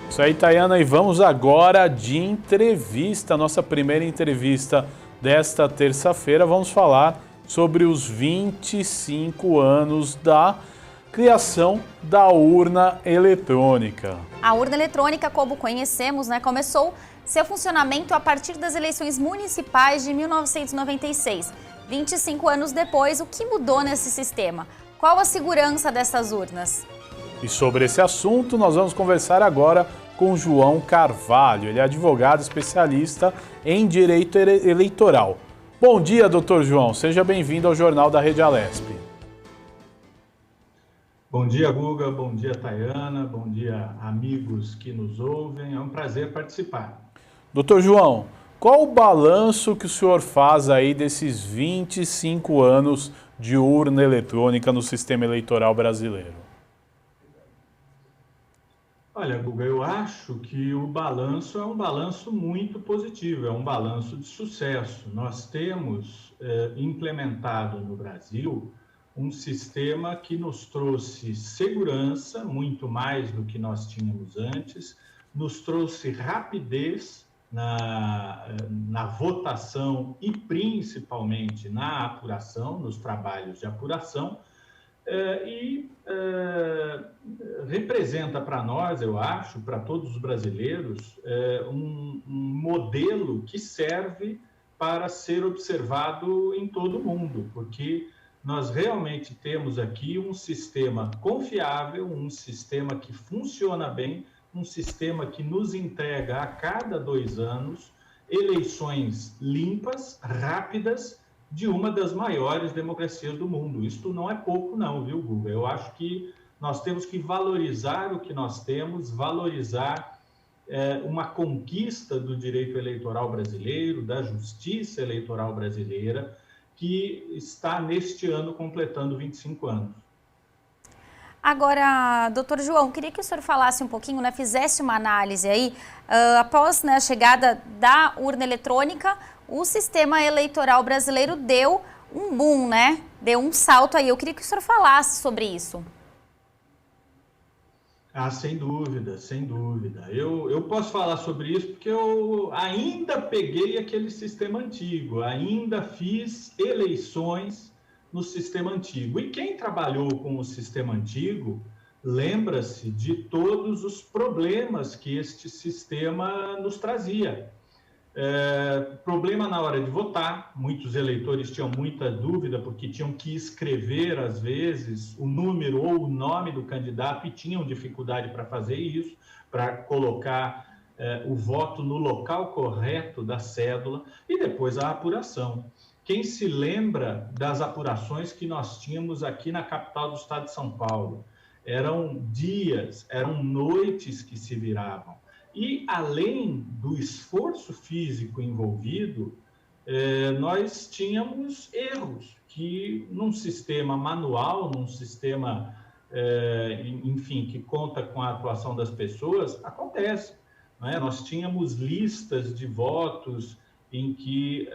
Isso aí, Tayana, e vamos agora de entrevista, nossa primeira entrevista desta terça-feira. Vamos falar sobre os 25 anos da criação da urna eletrônica. A urna eletrônica, como conhecemos, começou seu funcionamento a partir das eleições municipais de 1996. 25 anos depois, o que mudou nesse sistema? Qual a segurança dessas urnas? E sobre esse assunto, nós vamos conversar agora com João Carvalho. Ele é advogado especialista em direito eleitoral. Bom dia, doutor João. Seja bem-vindo ao Jornal da Rede Alesp. Bom dia, Guga. Bom dia, Tayana. Bom dia, amigos que nos ouvem. É um prazer participar. Doutor João, qual o balanço que o senhor faz aí desses 25 anos de urna eletrônica no sistema eleitoral brasileiro? Olha, Guga, eu acho que o balanço é um balanço muito positivo, é um balanço de sucesso. Nós temos implementado no Brasil um sistema que nos trouxe segurança, muito mais do que nós tínhamos antes, nos trouxe rapidez na votação e principalmente na apuração, nos trabalhos de apuração, representa para nós, eu acho, para todos os brasileiros, um modelo que serve para ser observado em todo o mundo, porque nós realmente temos aqui um sistema confiável, um sistema que funciona bem, um sistema que nos entrega a cada 2 anos eleições limpas, rápidas, de uma das maiores democracias do mundo. Isto não é pouco não, viu, Guga? Eu acho que nós temos que valorizar o que nós temos, valorizar uma conquista do direito eleitoral brasileiro, da justiça eleitoral brasileira, que está neste ano completando 25 anos. Agora, doutor João, queria que o senhor falasse um pouquinho, fizesse uma análise aí, após a chegada da urna eletrônica, o sistema eleitoral brasileiro deu um boom, Deu um salto aí. Eu queria que o senhor falasse sobre isso. Sem dúvida, sem dúvida. Eu posso falar sobre isso porque eu ainda peguei aquele sistema antigo, ainda fiz eleições no sistema antigo. E quem trabalhou com o sistema antigo lembra-se de todos os problemas que este sistema nos trazia. Problema na hora de votar, muitos eleitores tinham muita dúvida porque tinham que escrever, às vezes, o número ou o nome do candidato e tinham dificuldade para fazer isso, para colocar o voto no local correto da cédula, e depois a apuração. Quem se lembra das apurações que nós tínhamos aqui na capital do estado de São Paulo? Eram dias, eram noites que se viravam. E, além do esforço físico envolvido, nós tínhamos erros que, num sistema manual, num sistema, enfim, que conta com a atuação das pessoas, acontece. Nós tínhamos listas de votos em que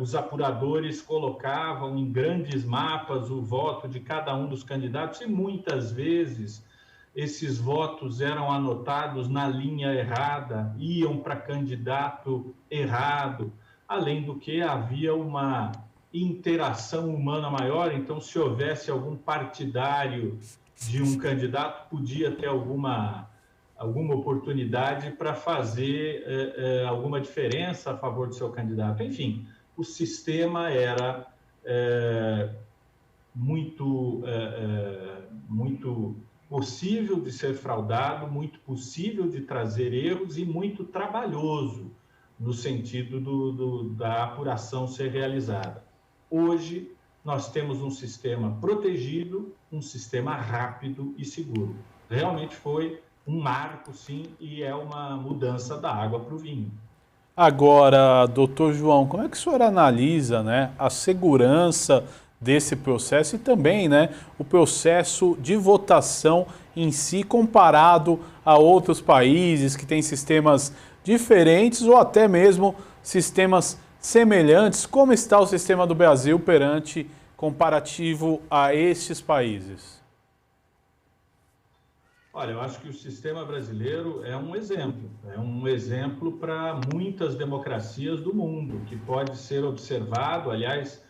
os apuradores colocavam em grandes mapas o voto de cada um dos candidatos e, muitas vezes, esses votos eram anotados na linha errada, iam para candidato errado, além do que havia uma interação humana maior, então se houvesse algum partidário de um candidato, podia ter alguma oportunidade para fazer alguma diferença a favor do seu candidato. Enfim, o sistema era muito possível de ser fraudado, muito possível de trazer erros e muito trabalhoso no sentido da apuração ser realizada. Hoje, nós temos um sistema protegido, um sistema rápido e seguro. Realmente foi um marco, sim, e é uma mudança da água para o vinho. Agora, doutor João, como é que o senhor analisa, a segurança desse processo e também, o processo de votação em si comparado a outros países que têm sistemas diferentes ou até mesmo sistemas semelhantes? Como está o sistema do Brasil comparativo a estes países? Olha, eu acho que o sistema brasileiro é um exemplo para muitas democracias do mundo, que pode ser observado, aliás,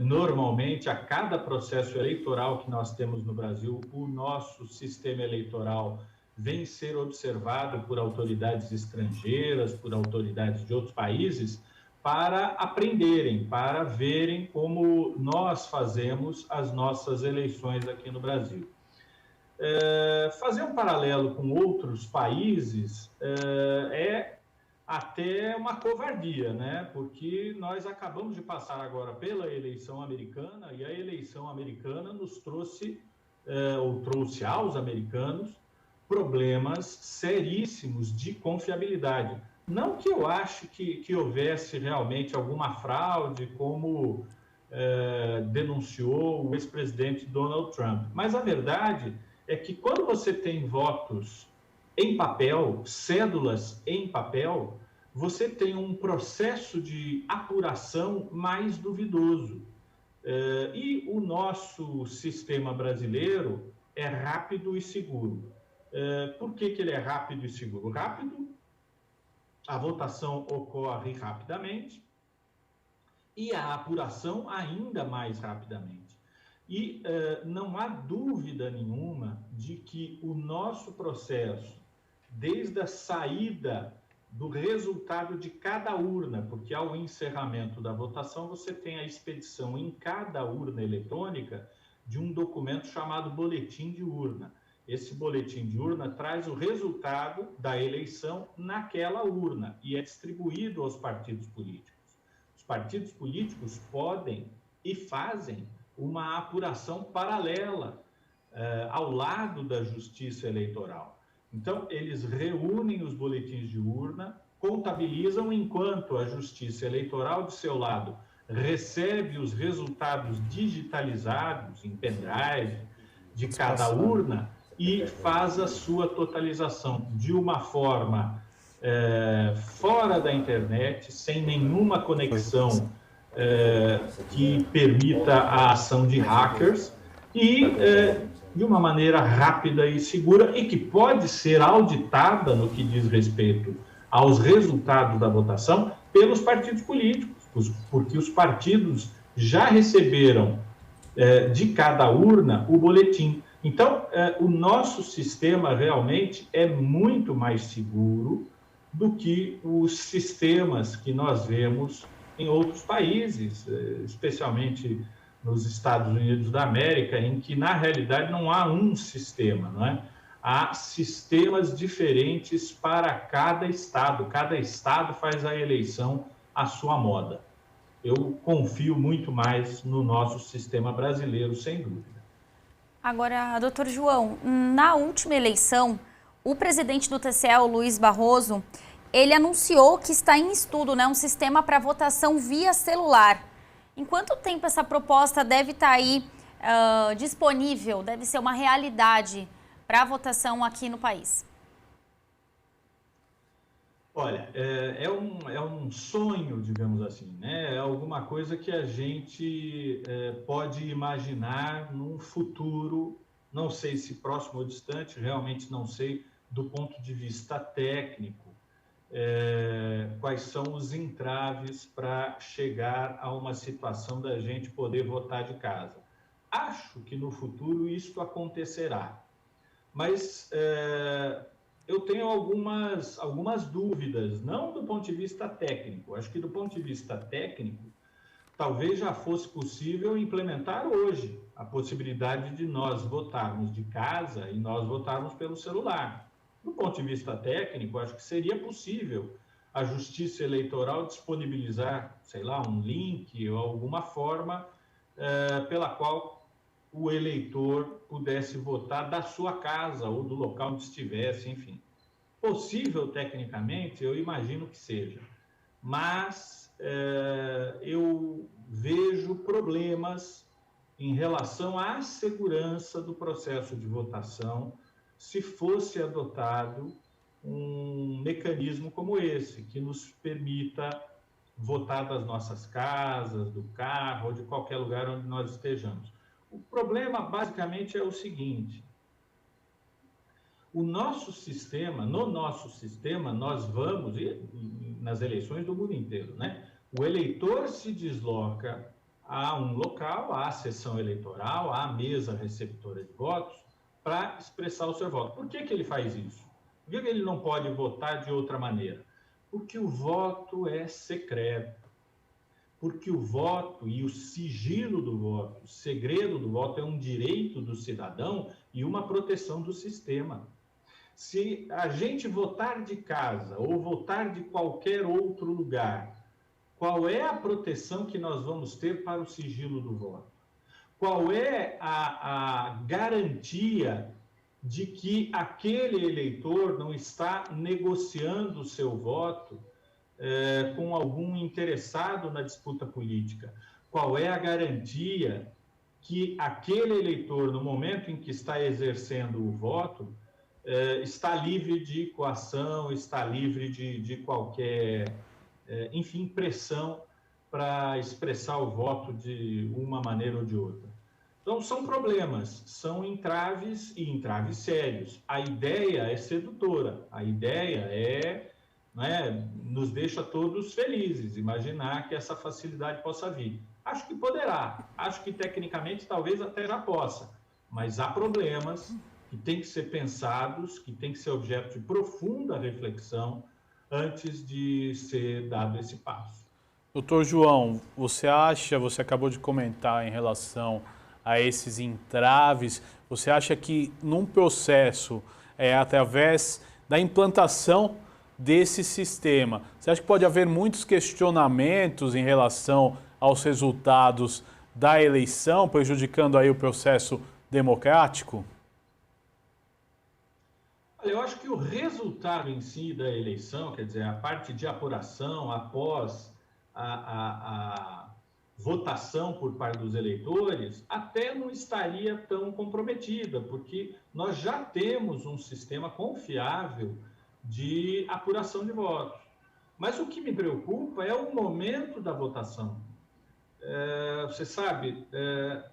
normalmente a cada processo eleitoral que nós temos no Brasil, o nosso sistema eleitoral vem ser observado por autoridades estrangeiras, por autoridades de outros países, para aprenderem, para verem como nós fazemos as nossas eleições aqui no Brasil. Fazer um paralelo com outros países é até uma covardia, né? Porque nós acabamos de passar agora pela eleição americana e a eleição americana nos trouxe, ou trouxe aos americanos, problemas seríssimos de confiabilidade. Não que eu ache que houvesse realmente alguma fraude, como denunciou o ex-presidente Donald Trump, mas a verdade é que quando você tem votos em papel, cédulas em papel, você tem um processo de apuração mais duvidoso. E o nosso sistema brasileiro é rápido e seguro. Por que ele é rápido e seguro? Rápido, a votação ocorre rapidamente e a apuração ainda mais rapidamente. E não há dúvida nenhuma de que o nosso processo, desde a saída do resultado de cada urna, porque ao encerramento da votação você tem a expedição em cada urna eletrônica de um documento chamado boletim de urna. Esse boletim de urna traz o resultado da eleição naquela urna e é distribuído aos partidos políticos. Os partidos políticos podem e fazem uma apuração paralela ao lado da Justiça Eleitoral. Então, eles reúnem os boletins de urna, contabilizam enquanto a Justiça Eleitoral, de seu lado, recebe os resultados digitalizados em pendrive de cada urna e faz a sua totalização de uma forma fora da internet, sem nenhuma conexão que permita a ação de hackers e de uma maneira rápida e segura e que pode ser auditada no que diz respeito aos resultados da votação pelos partidos políticos, porque os partidos já receberam de cada urna o boletim. Então, o nosso sistema realmente é muito mais seguro do que os sistemas que nós vemos em outros países, especialmente nos Estados Unidos da América, em que, na realidade, não há um sistema, não é? Há sistemas diferentes para cada estado faz a eleição à sua moda. Eu confio muito mais no nosso sistema brasileiro, sem dúvida. Agora, doutor João, na última eleição, o presidente do TCE, o Luiz Barroso, ele anunciou que está em estudo, né, um sistema para votação via celular. Em quanto tempo essa proposta deve estar aí disponível, deve ser uma realidade para a votação aqui no país? Olha, é um sonho, digamos assim, né? É alguma coisa que a gente pode imaginar num futuro, não sei se próximo ou distante, realmente não sei do ponto de vista técnico, quais são os entraves para chegar a uma situação da gente poder votar de casa. Acho que no futuro isso acontecerá, mas eu tenho algumas dúvidas, não do ponto de vista técnico. Acho que do ponto de vista técnico, talvez já fosse possível implementar hoje a possibilidade de nós votarmos de casa e nós votarmos pelo celular. Do ponto de vista técnico, acho que seria possível a Justiça Eleitoral disponibilizar, sei lá, um link ou alguma forma pela qual o eleitor pudesse votar da sua casa ou do local onde estivesse, enfim. Possível tecnicamente, eu imagino que seja, mas eu vejo problemas em relação à segurança do processo de votação se fosse adotado um mecanismo como esse, que nos permita votar das nossas casas, do carro ou de qualquer lugar onde nós estejamos. O problema, basicamente, é o seguinte: O nosso sistema, no nosso sistema, nós vamos, nas eleições do mundo inteiro, né? O eleitor se desloca a um local, à sessão eleitoral, à mesa receptora de votos, para expressar o seu voto. Por que ele faz isso? Por que ele não pode votar de outra maneira? Porque o voto é secreto. Porque o voto e o sigilo do voto, o segredo do voto é um direito do cidadão e uma proteção do sistema. Se a gente votar de casa ou votar de qualquer outro lugar, qual é a proteção que nós vamos ter para o sigilo do voto? Qual é a garantia de que aquele eleitor não está negociando o seu voto com algum interessado na disputa política? Qual é a garantia que aquele eleitor, no momento em que está exercendo o voto, está livre de coação, está livre de qualquer, enfim, pressão para expressar o voto de uma maneira ou de outra? Então, são problemas, são entraves e entraves sérios. A ideia é sedutora, a ideia nos deixa todos felizes, imaginar que essa facilidade possa vir. Acho que poderá, acho que tecnicamente talvez até já possa, mas há problemas que têm que ser pensados, que têm que ser objeto de profunda reflexão antes de ser dado esse passo. Doutor João, você acabou de comentar em relação a esses entraves, você acha que num processo, através da implantação desse sistema, você acha que pode haver muitos questionamentos em relação aos resultados da eleição, prejudicando aí o processo democrático? Eu acho que o resultado em si da eleição, quer dizer, a parte de apuração após a votação por parte dos eleitores, até não estaria tão comprometida, porque nós já temos um sistema confiável de apuração de votos. Mas o que me preocupa é o momento da votação. Você sabe,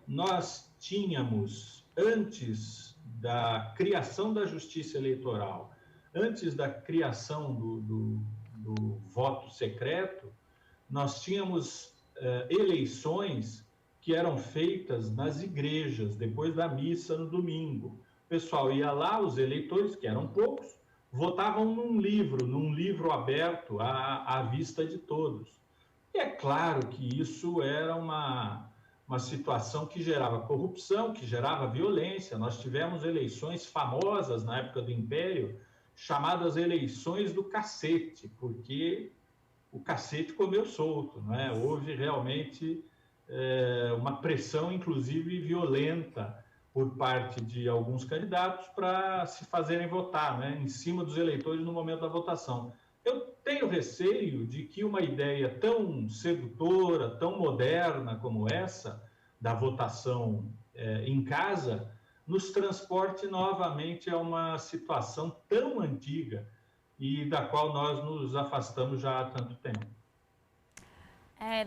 nós tínhamos, antes da criação da justiça eleitoral, antes da criação do voto secreto, nós tínhamos eleições que eram feitas nas igrejas, depois da missa no domingo. O pessoal ia lá, os eleitores, que eram poucos, votavam num livro aberto à vista de todos. E é claro que isso era uma situação que gerava corrupção, que gerava violência. Nós tivemos eleições famosas na época do Império, chamadas eleições do cacete, porque o cacete comeu solto, não é? Houve realmente uma pressão, inclusive violenta, por parte de alguns candidatos para se fazerem votar, né, em cima dos eleitores no momento da votação. Eu tenho receio de que uma ideia tão sedutora, tão moderna como essa, da votação em casa, nos transporte novamente a uma situação tão antiga e da qual nós nos afastamos já há tanto tempo.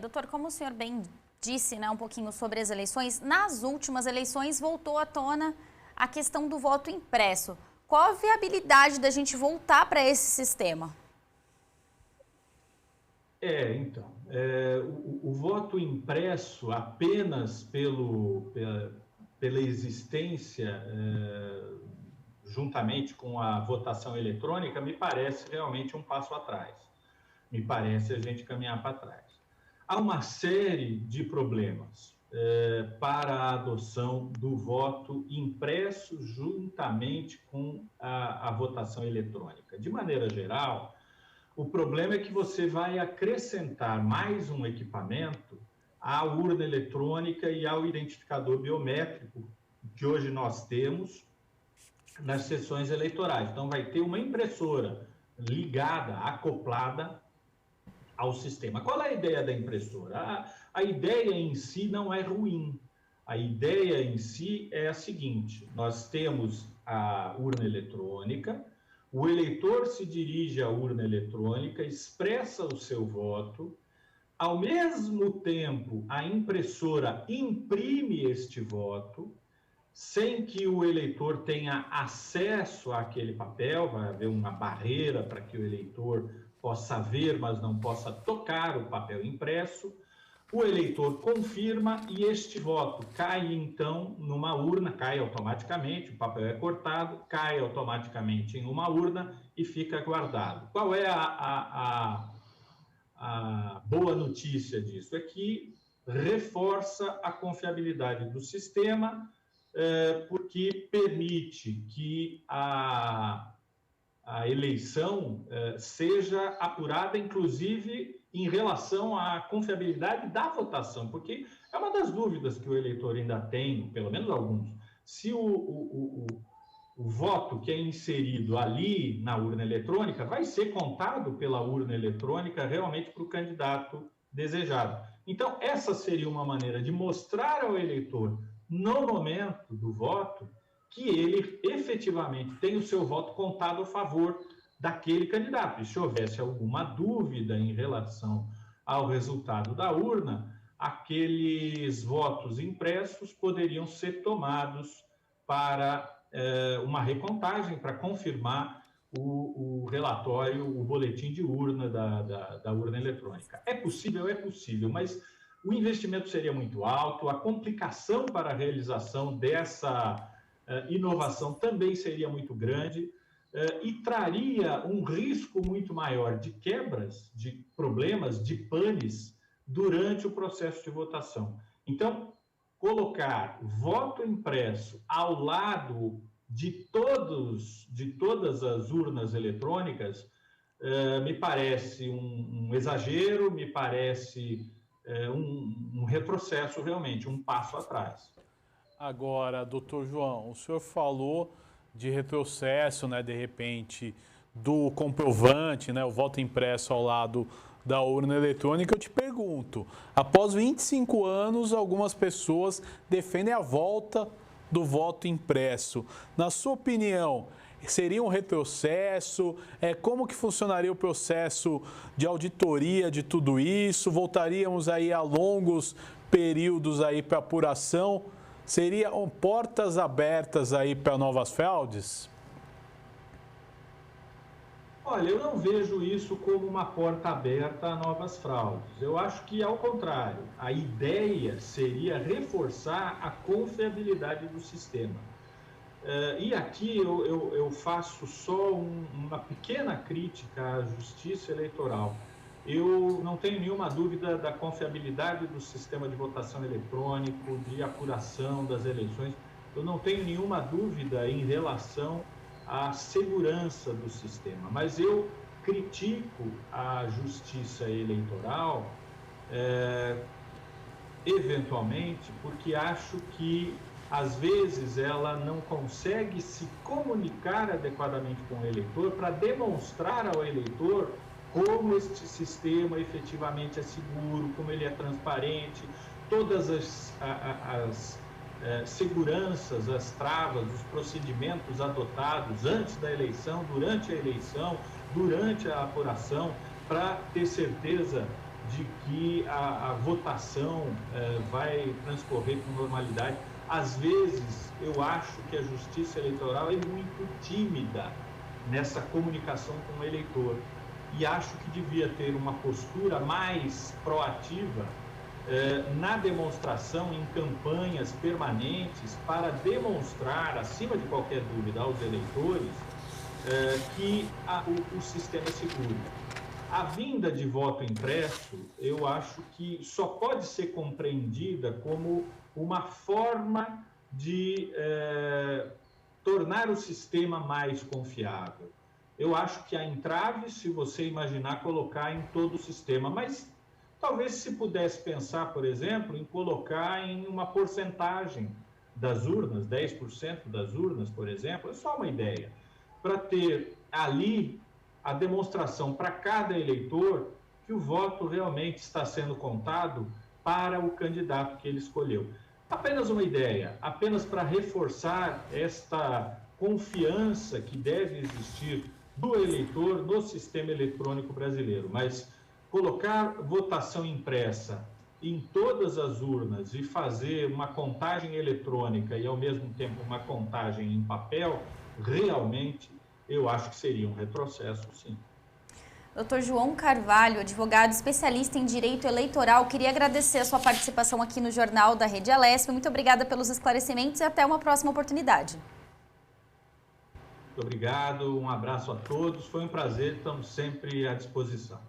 Doutor, como o senhor bem disse, né, um pouquinho sobre as eleições, nas últimas eleições voltou à tona a questão do voto impresso. Qual a viabilidade da gente voltar para esse sistema? O voto impresso apenas pela existência, juntamente com a votação eletrônica, me parece realmente um passo atrás. Me parece a gente caminhar para trás. Há uma série de problemas para a adoção do voto impresso juntamente com a votação eletrônica. De maneira geral, o problema é que você vai acrescentar mais um equipamento à urna eletrônica e ao identificador biométrico que hoje nós temos nas sessões eleitorais. Então, vai ter uma impressora ligada, acoplada ao sistema. Qual é a ideia da impressora? A ideia em si não é ruim. A ideia em si é a seguinte: nós temos a urna eletrônica, o eleitor se dirige à urna eletrônica, expressa o seu voto, ao mesmo tempo a impressora imprime este voto. sem que o eleitor tenha acesso àquele papel, vai haver uma barreira para que o eleitor possa ver, mas não possa tocar o papel impresso. O eleitor confirma e este voto cai, então, numa urna, cai automaticamente, o papel é cortado, cai automaticamente em uma urna e fica guardado. Qual é a boa notícia disso? É que reforça a confiabilidade do sistema, porque permite que a eleição seja apurada, inclusive, em relação à confiabilidade da votação, porque é uma das dúvidas que o eleitor ainda tem, pelo menos alguns, se o voto que é inserido ali na urna eletrônica vai ser contado pela urna eletrônica realmente para o candidato desejado. Então, essa seria uma maneira de mostrar ao eleitor, no momento do voto, que ele efetivamente tem o seu voto contado a favor daquele candidato. E se houvesse alguma dúvida em relação ao resultado da urna, aqueles votos impressos poderiam ser tomados para uma recontagem, para confirmar o relatório, o boletim de urna da urna eletrônica. É possível, mas o investimento seria muito alto, a complicação para a realização dessa inovação também seria muito grande, e traria um risco muito maior de quebras, de problemas, de panes durante o processo de votação. Então, colocar voto impresso ao lado de todas as urnas eletrônicas me parece um exagero, me parece um retrocesso realmente, um passo atrás. Agora, doutor João, o senhor falou de retrocesso, né, de repente, do comprovante, né, o voto impresso ao lado da urna eletrônica. Eu te pergunto, após 25 anos, algumas pessoas defendem a volta do voto impresso. Na sua opinião, seria um retrocesso? Como que funcionaria o processo de auditoria de tudo isso? Voltaríamos aí a longos períodos aí para apuração? Seriam portas abertas aí para novas fraudes? Olha, eu não vejo isso como uma porta aberta a novas fraudes. Eu acho que, ao contrário, a ideia seria reforçar a confiabilidade do sistema. E aqui eu faço só uma pequena crítica à Justiça Eleitoral. Eu não tenho nenhuma dúvida da confiabilidade do sistema de votação eletrônico, de apuração das eleições. Eu não tenho nenhuma dúvida em relação à segurança do sistema. Mas eu critico a Justiça Eleitoral, eventualmente, porque acho que, às vezes, ela não consegue se comunicar adequadamente com o eleitor para demonstrar ao eleitor como este sistema efetivamente é seguro, como ele é transparente, todas as seguranças, as travas, os procedimentos adotados antes da eleição, durante a apuração, para ter certeza de que a votação vai transcorrer com normalidade. Às vezes, eu acho que a Justiça Eleitoral é muito tímida nessa comunicação com o eleitor. E acho que devia ter uma postura mais proativa na demonstração, em campanhas permanentes, para demonstrar, acima de qualquer dúvida, aos eleitores que o sistema é seguro. A vinda de voto impresso, eu acho que só pode ser compreendida como uma forma de tornar o sistema mais confiável. Eu acho que há entraves, se você imaginar colocar em todo o sistema, mas talvez se pudesse pensar, por exemplo, em colocar em uma porcentagem das urnas, 10% das urnas, por exemplo, é só uma ideia, para ter ali a demonstração para cada eleitor que o voto realmente está sendo contado para o candidato que ele escolheu. Apenas uma ideia, apenas para reforçar esta confiança que deve existir do eleitor no sistema eletrônico brasileiro. Mas colocar votação impressa em todas as urnas e fazer uma contagem eletrônica e, ao mesmo tempo, uma contagem em papel, realmente, eu acho que seria um retrocesso, sim. Dr. João Carvalho, advogado especialista em direito eleitoral, queria agradecer a sua participação aqui no Jornal da Rede Alesp. Muito obrigada pelos esclarecimentos e até uma próxima oportunidade. Muito obrigado, um abraço a todos, foi um prazer, estamos sempre à disposição.